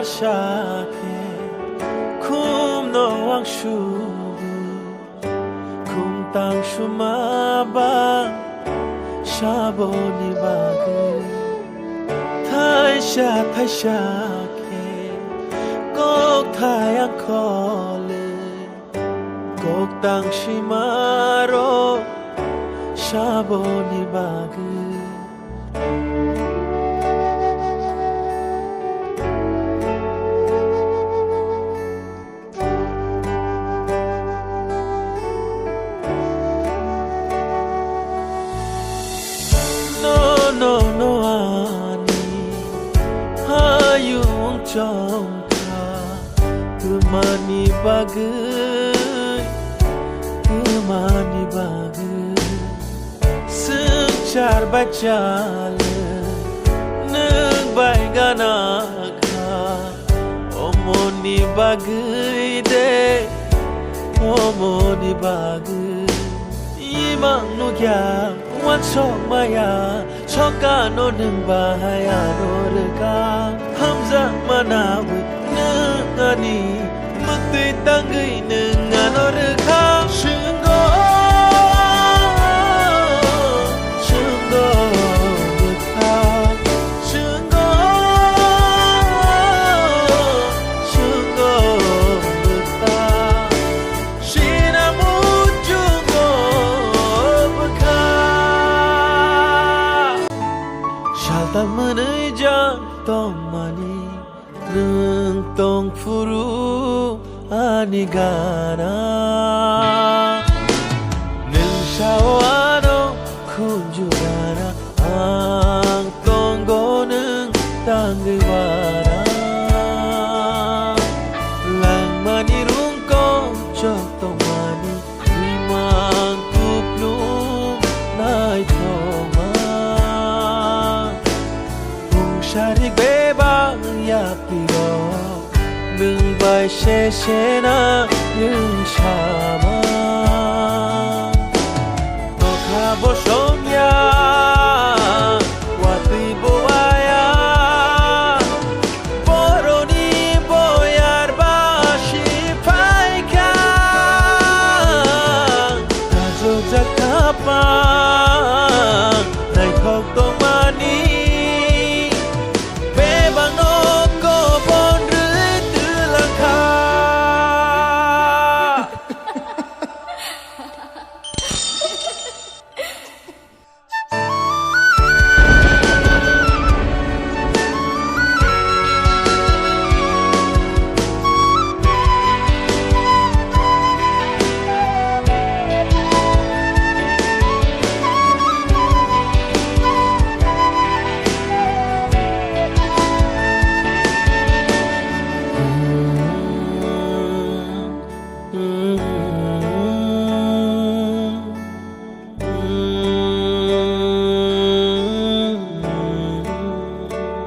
shake kum no wang shu kum tang shu ma ba shaboni bag thai shake kok thai ang khole kok tang shi ma ro shaboni bag no ani hayung chong ka kumani bagai sung char bachal nung bai gana ka omoni bagai de omoni bagai imang no kya wan chok maya choka no ning bahaya no reka hamza manawi nangani mukti tangai nangano reka shungo reka shungo reka shinamu jungo baka shaltal manai jang tong mani nung tong furu ani gana nung shawano kunjurana ang tonggo nung tangiwara lang mani rung ko chok tong mani limang kuplum nai thoma hung sharik beba ya piro nung bai she na nung shama no kha bo